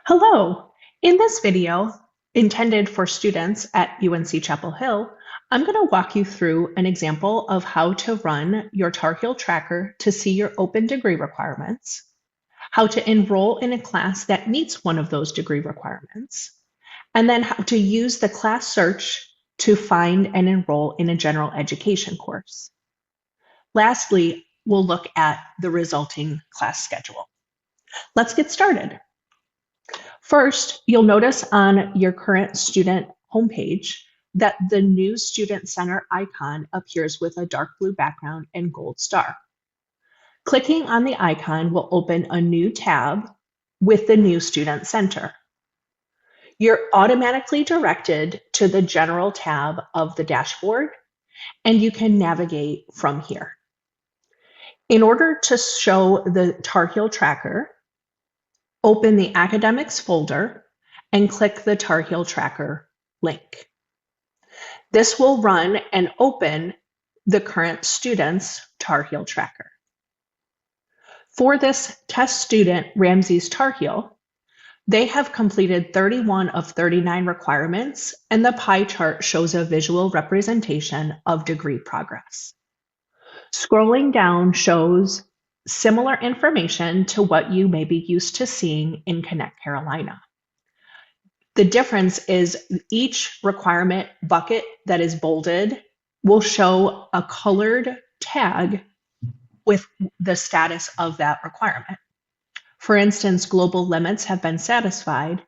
Hello! In this video, intended for students at UNC Chapel Hill, I'm going to walk you through an example of how to run your Tar Heel tracker to see your open degree requirements, how to enroll in a class that meets one of those degree requirements, and then how to use the class search to find and enroll in a general education course. Lastly, we'll look at the resulting class schedule. Let's get started. First, you'll notice on your current student homepage that the new Student Center icon appears with a dark blue background and gold star. Clicking on the icon will open a new tab with the new Student Center. You're automatically directed to the General tab of the dashboard, and you can navigate from here. In order to show the Tar Heel tracker, open the Academics folder and click the Tar Heel Tracker link. This will run and open the current student's Tar Heel tracker. For this test student, Ramses Tar Heel, they have completed 31 of 39 requirements, and the pie chart shows a visual representation of degree progress. Scrolling down shows similar information to what you may be used to seeing in Connect Carolina. The difference is each requirement bucket that is bolded will show a colored tag with the status of that requirement. For instance, global limits have been satisfied,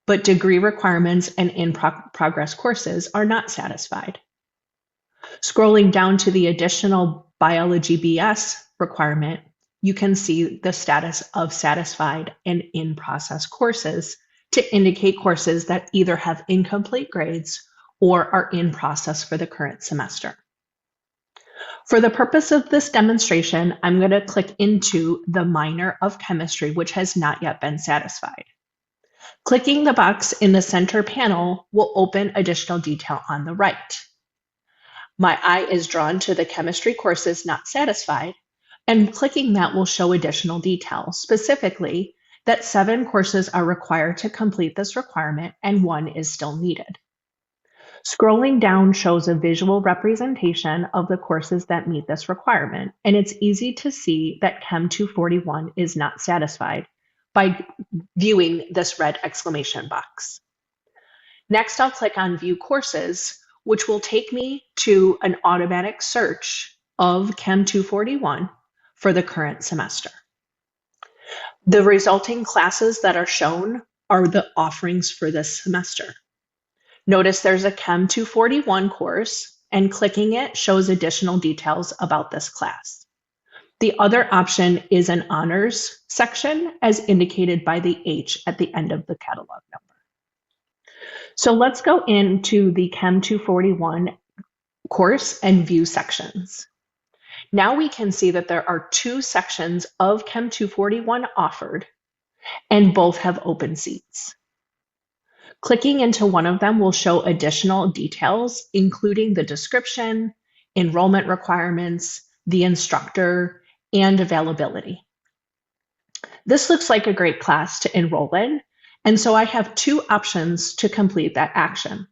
but degree requirements and in-progress courses are not satisfied. Scrolling down to the additional biology BS requirement, you can see the status of satisfied and in-process courses to indicate courses that either have incomplete grades or are in process for the current semester. For the purpose of this demonstration, I'm going to click into the minor of chemistry, which has not yet been satisfied. Clicking the box in the center panel will open additional detail on the right. My eye is drawn to the chemistry courses not satisfied, and clicking that will show additional details, specifically that 7 courses are required to complete this requirement and 1 is still needed. Scrolling down shows a visual representation of the courses that meet this requirement, and it's easy to see that Chem 241 is not satisfied by viewing this red exclamation box. Next, I'll click on View Courses, which will take me to an automatic search of Chem 241 for the current semester. The resulting classes that are shown are the offerings for this semester. Notice there's a Chem 241 course, and clicking it shows additional details about this class. The other option is an honors section, as indicated by the H at the end of the catalog number. So let's go into the Chem 241 course and view sections. Now we can see that there are 2 sections of Chem 241 offered, and both have open seats. Clicking into one of them will show additional details, including the description, enrollment requirements, the instructor, and availability. This looks like a great class to enroll in, and so I have 2 options to complete that action.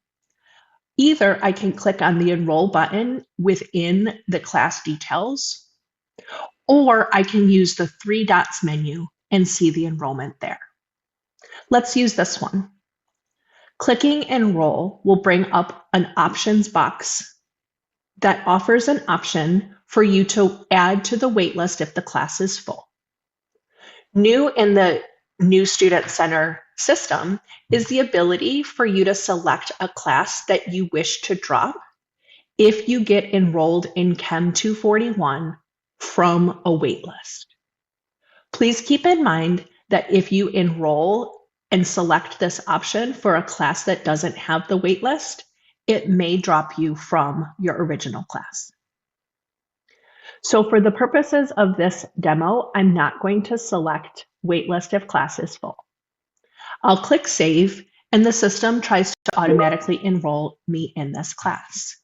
Either I can click on the Enroll button within the class details, or I can use the 3 dots menu and see the enrollment there. Let's use this one. Clicking Enroll will bring up an options box that offers an option for you to add to the waitlist if the class is full. New in the new Student Center system is the ability for you to select a class that you wish to drop if you get enrolled in Chem 241 from a waitlist. Please keep in mind that if you enroll and select this option for a class that doesn't have the waitlist, it may drop you from your original class. So for the purposes of this demo, I'm not going to select waitlist if class is full. I'll click Save, and the system tries to automatically enroll me in this class.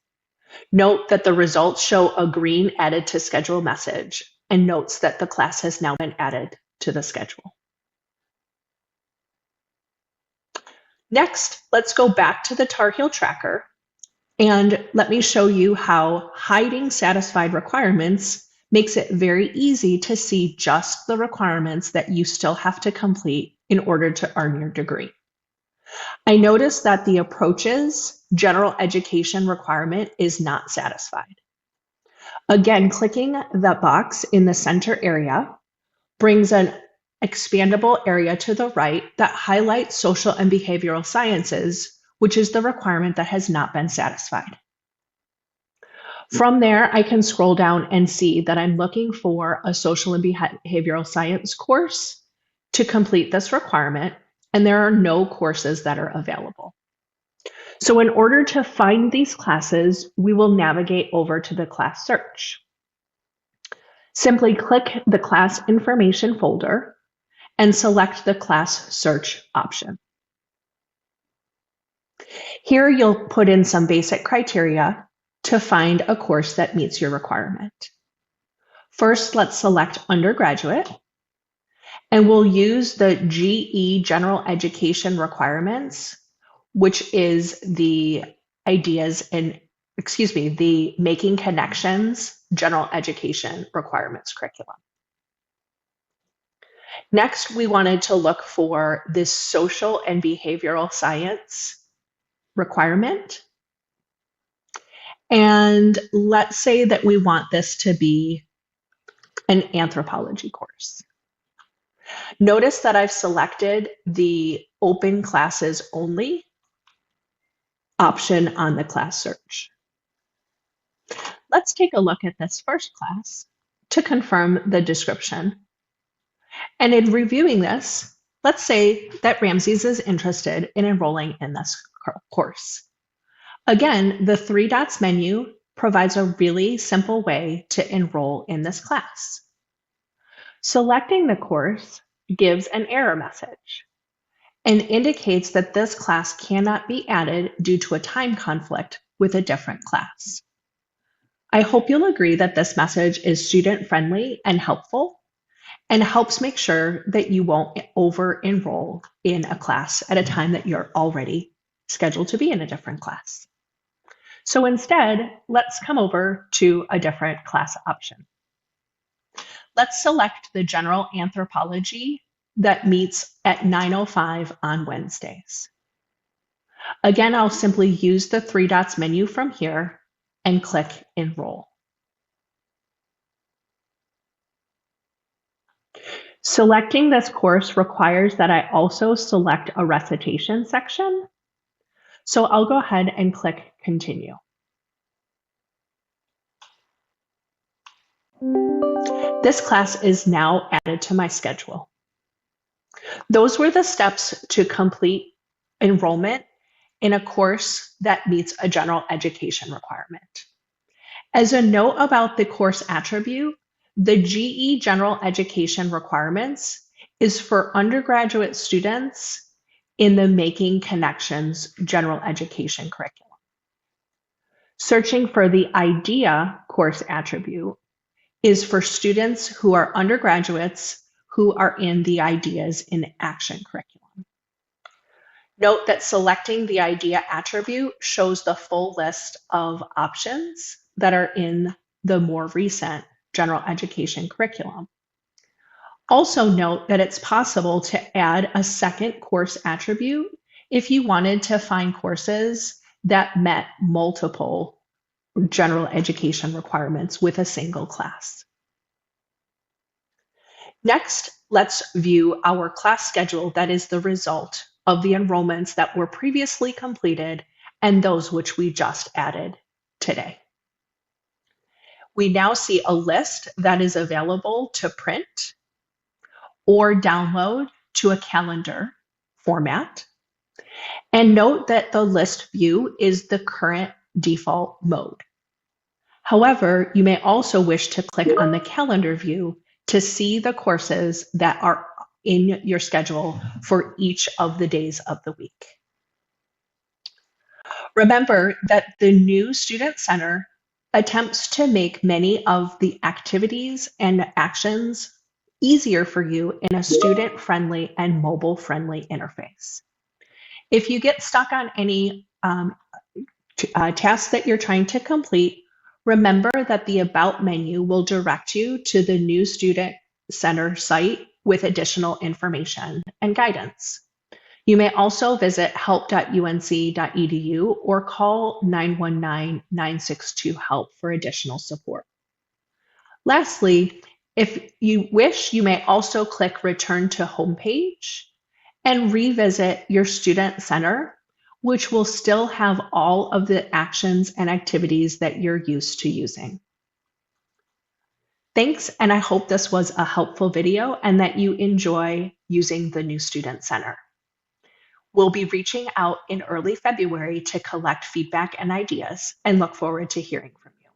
Note that the results show a green added to schedule message, and notes that the class has now been added to the schedule. Next, let's go back to the Tar Heel Tracker and let me show you how hiding satisfied requirements makes it very easy to see just the requirements that you still have to complete in order to earn your degree. I noticed that the approaches general education requirement is not satisfied. Again, clicking the box in the center area brings an expandable area to the right that highlights social and behavioral sciences, which is the requirement that has not been satisfied. From there, I can scroll down and see that I'm looking for a social and behavioral science course to complete this requirement, and there are no courses that are available. So in order to find these classes, we will navigate over to the class search. Simply click the class information folder and select the class search option. Here you'll put in some basic criteria to find a course that meets your requirement. First, let's select undergraduate, and we'll use the GE General Education requirements, which is the the Making Connections General Education requirements curriculum. Next, we wanted to look for this social and behavioral science requirement. And let's say that we want this to be an anthropology course. Notice that I've selected the open classes only option on the class search. Let's take a look at this first class to confirm the description. And in reviewing this, let's say that Ramses is interested in enrolling in this course. Again, the three dots menu provides a really simple way to enroll in this class. Selecting the course gives an error message and indicates that this class cannot be added due to a time conflict with a different class. I hope you'll agree that this message is student-friendly and helpful, and helps make sure that you won't over-enroll in a class at a time that you're already scheduled to be in a different class. So instead, let's come over to a different class option. Let's select the general anthropology that meets at 9:05 on Wednesdays. Again, I'll simply use the three dots menu from here and click Enroll. Selecting this course requires that I also select a recitation section. So I'll go ahead and click Continue. This class is now added to my schedule. Those were the steps to complete enrollment in a course that meets a general education requirement. As a note about the course attribute, the GE General Education requirements is for undergraduate students in the Making Connections General Education curriculum. Searching for the IDEA course attribute is for students who are undergraduates who are in the Ideas in Action curriculum. Note that selecting the IDEA attribute shows the full list of options that are in the more recent general education curriculum. Also note that it's possible to add a second course attribute if you wanted to find courses that met multiple general education requirements with a single class. Next, let's view our class schedule that is the result of the enrollments that were previously completed and those which we just added today. We now see a list that is available to print or download to a calendar format. And note that the list view is the current default mode. However, you may also wish to click on the calendar view to see the courses that are in your schedule for each of the days of the week. Remember that the new Student Center attempts to make many of the activities and actions easier for you in a student-friendly and mobile-friendly interface. If you get stuck on any tasks that you're trying to complete, remember that the About menu will direct you to the new Student Center site with additional information and guidance. You may also visit help.unc.edu or call 919-962-HELP for additional support. Lastly, if you wish, you may also click Return to Homepage and revisit your Student Center, which will still have all of the actions and activities that you're used to using. Thanks, and I hope this was a helpful video and that you enjoy using the new Student Center. We'll be reaching out in early February to collect feedback and ideas and look forward to hearing from you.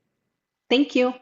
Thank you.